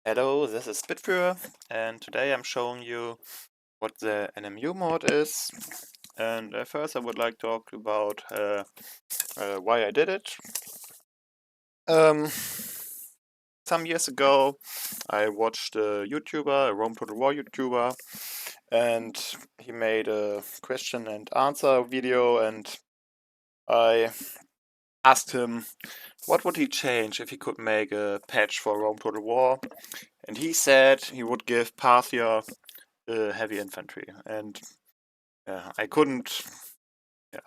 Hello, this is Spitfire, and today I'm showing you what the NMU mod is. And first I would like to talk about why I did it. Some years ago I watched a YouTuber, a Rome Total War YouTuber, and he made a question and answer video, and I asked him what would he change if he could make a patch for Rome Total War, and he said he would give Parthia heavy infantry, and I couldn't. Yeah,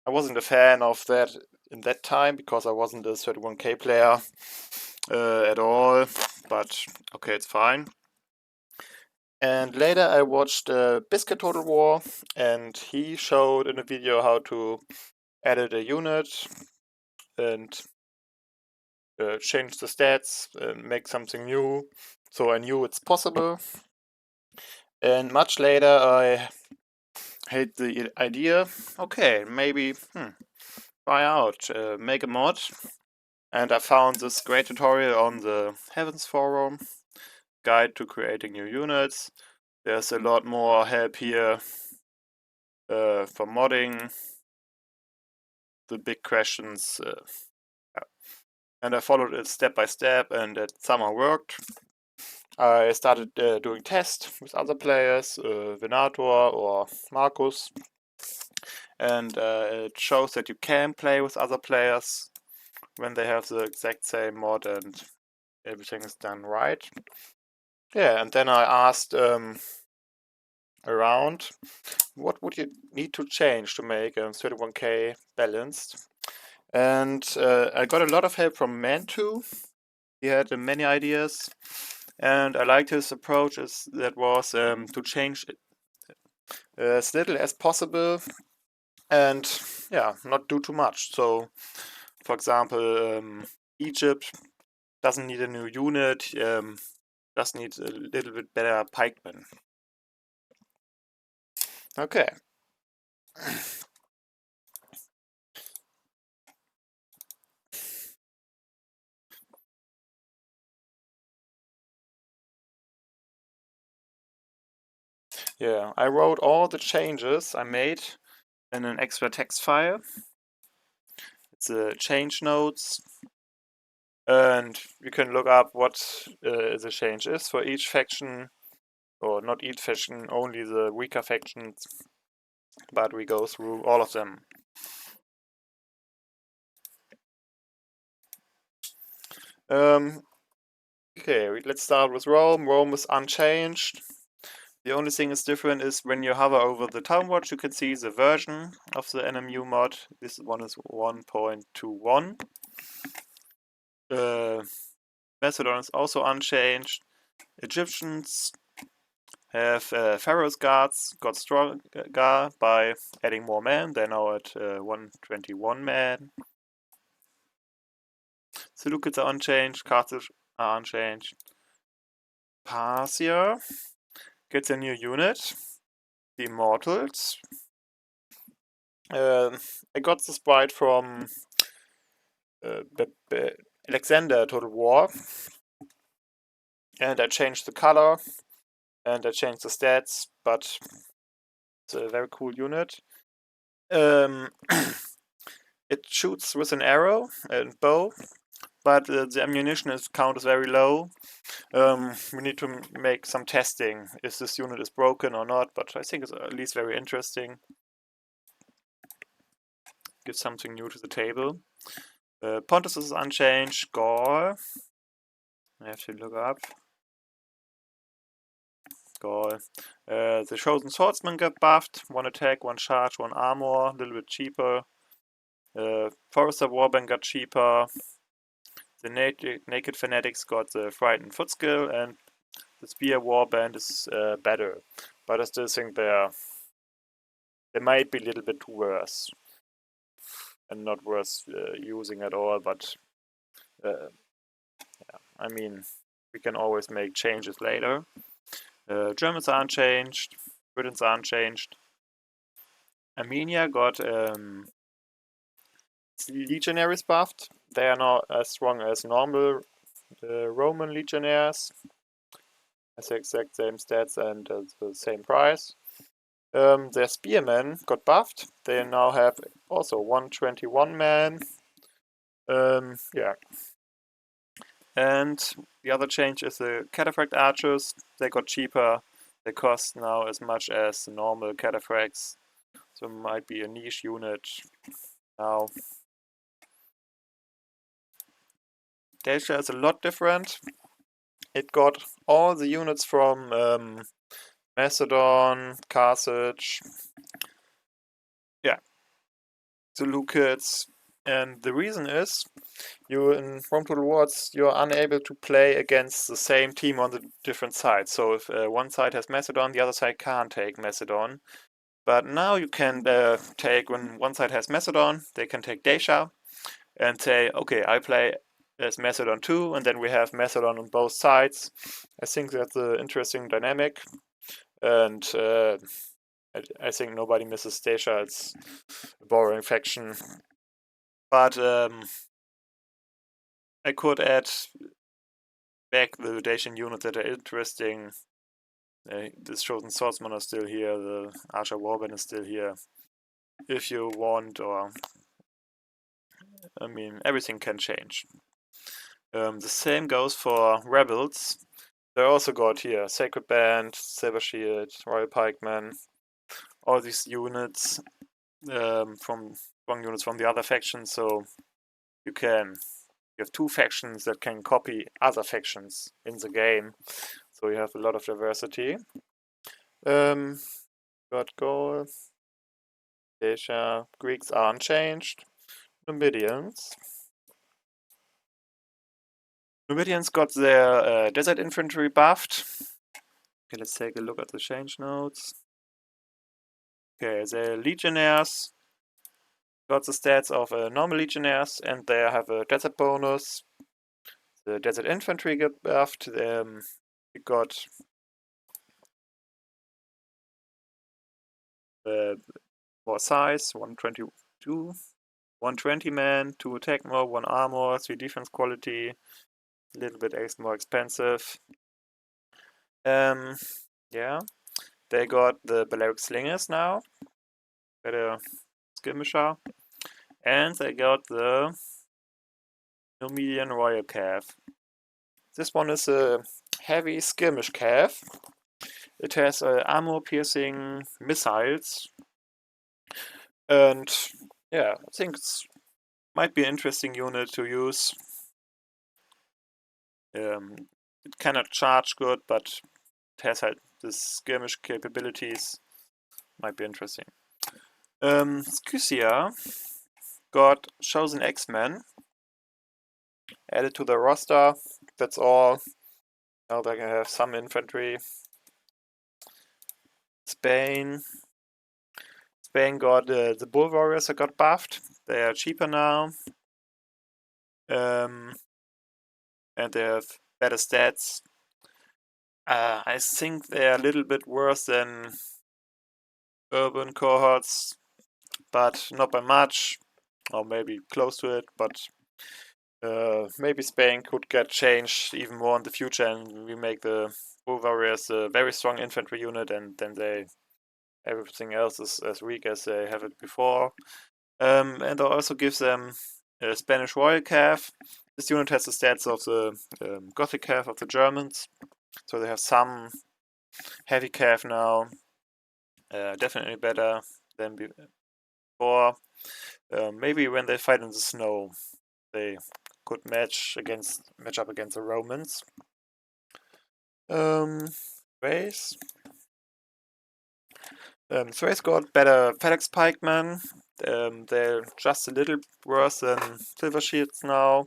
I wasn't a fan of that in that time because I wasn't a 31k player at all. But okay, it's fine. And later I watched Biscuit Total War, and he showed in a video how to edit a unit and change the stats and make something new. So I knew it's possible. And much later I had the idea, okay, maybe try out, make a mod. And I found this great tutorial on the Heavens forum, guide to creating new units. There's a lot more help here for modding the big questions. Yeah. And I followed it step by step, and it somehow worked. I started doing tests with other players, Venator or Marcus, and it shows that you can play with other players when they have the exact same mod and everything is done right. Yeah, and then I asked around what would you need to change to make 31k balanced, and I got a lot of help from Man2. He had many ideas, and I liked his approach that was to change as little as possible and yeah, not do too much. So for example, Egypt doesn't need a new unit, just needs a little bit better pikemen. Okay. Yeah, I wrote all the changes I made in an extra text file. It's a change notes, and you can look up what the change is for each faction, or not each faction, only the weaker factions, but we go through all of them. Okay, let's start with Rome. Rome is unchanged. The only thing is different is when you hover over the town watch, you can see the version of the NMU mod. This one is 1.21. Macedon is also unchanged. Egyptians have Pharaoh's guards got stronger by adding more men. They're now at 121 men. Seleucids are unchanged. Carthage are unchanged. Parthia gets a new unit. The Immortals. I got the sprite from Alexander Total War, and I changed the color and I changed the stats, but it's a very cool unit. It shoots with an arrow and bow, but the ammunition count is very low. We need to make some testing if this unit is broken or not, but I think it's at least very interesting. Gives something new to the table. Pontus is unchanged. Gaul. I have to look up. Gaul. The Chosen Swordsman got buffed. 1 attack, 1 charge, 1 armor. A little bit cheaper. Forester Warband got cheaper. The Naked Fanatics got the Frightened Foot skill, and the Spear Warband is better. But I still think they might be a little bit worse. And not worth using at all, but yeah, I mean, we can always make changes later. Germans are unchanged. Britons are unchanged. Armenia got Legionaries buffed. They are not as strong as normal Roman legionnaires. Has the exact same stats and the same price. Their spearmen got buffed. They now have also 121 man. Yeah. And the other change is the cataphract archers. They got cheaper. They cost now as much as the normal cataphracts. So it might be a niche unit now. Dacia is a lot different. It got all the units from Macedon, Carthage, yeah, the Lucids. And the reason is, you in Rome Total Wars, you're unable to play against the same team on the different sides. So if one side has Macedon, the other side can't take Macedon. But now you can take, when one side has Macedon, they can take Dacia and say, okay, I play as Macedon too, and then we have Macedon on both sides. I think that's an interesting dynamic, and I think nobody misses Dacia. It's a boring faction. But I could add back the Dacian units that are interesting. The Chosen Swordsman are still here, the Archer Warband is still here. If you want, or I mean, everything can change. The same goes for Rebels. They also got here Sacred Band, Silver Shield, Royal Pikemen, all these units from strong units from the other factions. So you have two factions that can copy other factions in the game. So you have a lot of diversity. Got gold. Dacia, Greeks are unchanged. Numidians. Numidians got their desert infantry buffed. Okay, let's take a look at the change notes. Okay, the legionnaires got the stats of normal legionnaires, and they have a desert bonus. The desert infantry got buffed. We got more size, 122, 120 man, 2 attack more, 1 armor, 3 defense quality, a little bit more expensive. Yeah, they got the Balearic Slingers now, better skirmisher, and they got the Numidian Royal Cav. This one is a heavy skirmish cav. It has armor-piercing missiles, and yeah, I think it might be an interesting unit to use. It cannot charge good, but it has like this skirmish capabilities. Might be interesting. Scusia got Chosen X-Men added to the roster. That's all. Now they can have some infantry. Spain got the Bull Warriors that got buffed. They are cheaper now. And they have better stats. I think they're a little bit worse than urban cohorts, but not by much, or maybe close to it. But maybe Spain could get changed even more in the future, and we make the Bull Warriors a very strong infantry unit, and then everything else is as weak as they have it before. And it also gives them a Spanish Royal Cav. This unit has the stats of the Gothic Cav of the Germans, so they have some heavy cav now. Definitely better than before. Maybe when they fight in the snow, they could match up against the Romans. Thrace. Thrace got better FedEx pikemen. They're just a little worse than Silver Shields now.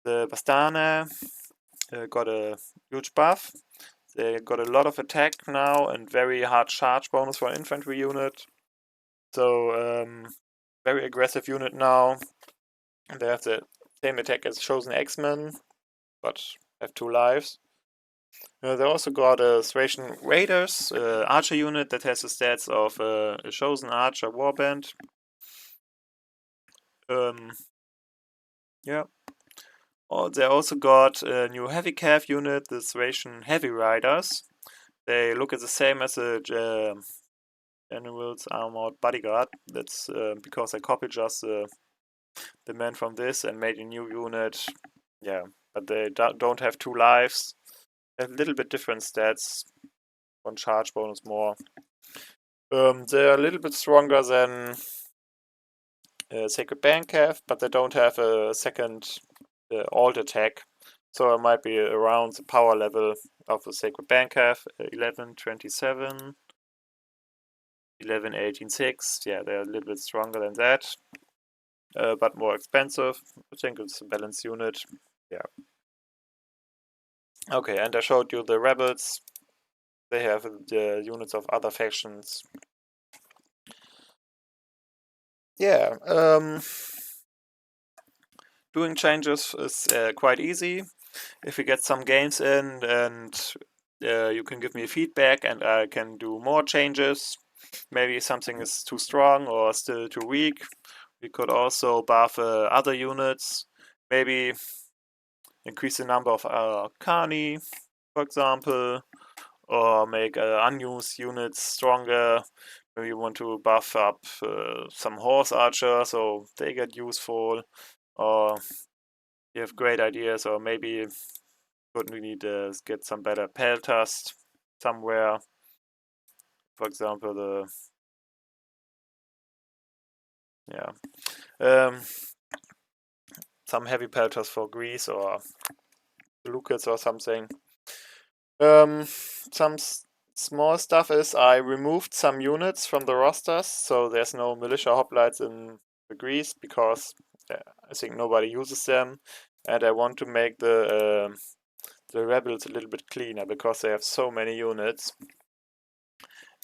The Bastane got a huge buff. They got a lot of attack now and very hard charge bonus for an infantry unit. So very aggressive unit now. They have the same attack as Chosen X-Men, but have 2 lives. They also got a Thracian Raiders archer unit that has the stats of a Chosen Archer Warband. Yeah. Oh, they also got a new heavy cav unit, the Thracian Heavy Riders. They look at the same as the General's Armored Bodyguard. That's because I copied just the man from this and made a new unit. Yeah, but they don't have 2 lives. They have a little bit different stats. 1 charge bonus more. They're a little bit stronger than Sacred Cav, but they don't have a second alt attack. So I might be around the power level of the Sacred Cav. 11, 27, 11, 18, 6. Yeah, they're a little bit stronger than that. But more expensive. I think it's a balanced unit. Yeah. Okay, and I showed you the rebels. They have the units of other factions. Yeah, doing changes is quite easy. If we get some games in and you can give me feedback and I can do more changes. Maybe something is too strong or still too weak. We could also buff other units. Maybe increase the number of Kani, for example, or make unused units stronger. Maybe you want to buff up some horse archers so they get useful, or you have great ideas, or maybe we need to get some better pelters somewhere. For example, the some heavy pelters for Greece or Lucas or something. Some small stuff is I removed some units from the rosters, so there's no militia hoplites in the Greece because I think nobody uses them, and I want to make the rebels a little bit cleaner because they have so many units.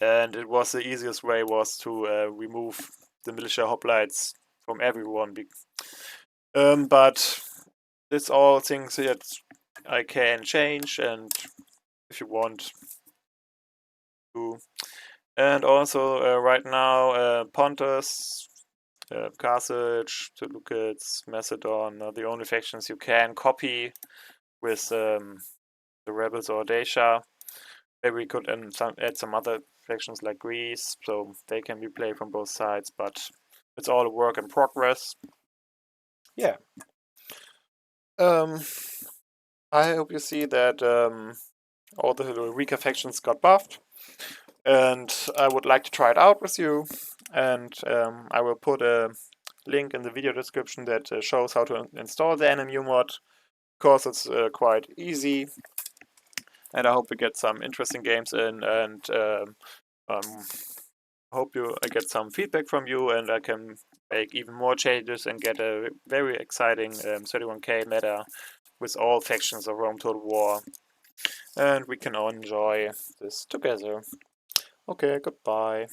And it was the easiest way was to remove the militia hoplites from everyone. But it's all things that I can change, and if you want to. And also right now Pontus, Carthage, Seleucids, Macedon are the only factions you can copy with the rebels or Dacia. Maybe we could add some other factions like Greece, so they can be played from both sides, but it's all a work in progress. Yeah. I hope you see that all the weaker factions got buffed, and I would like to try it out with you, and I will put a link in the video description that shows how to install the NMU mod, because it's quite easy, and I hope we get some interesting games in, and hope I get some feedback from you and I can make even more changes and get a very exciting 31k meta with all factions of Rome Total War, and we can all enjoy this together. Okay, goodbye.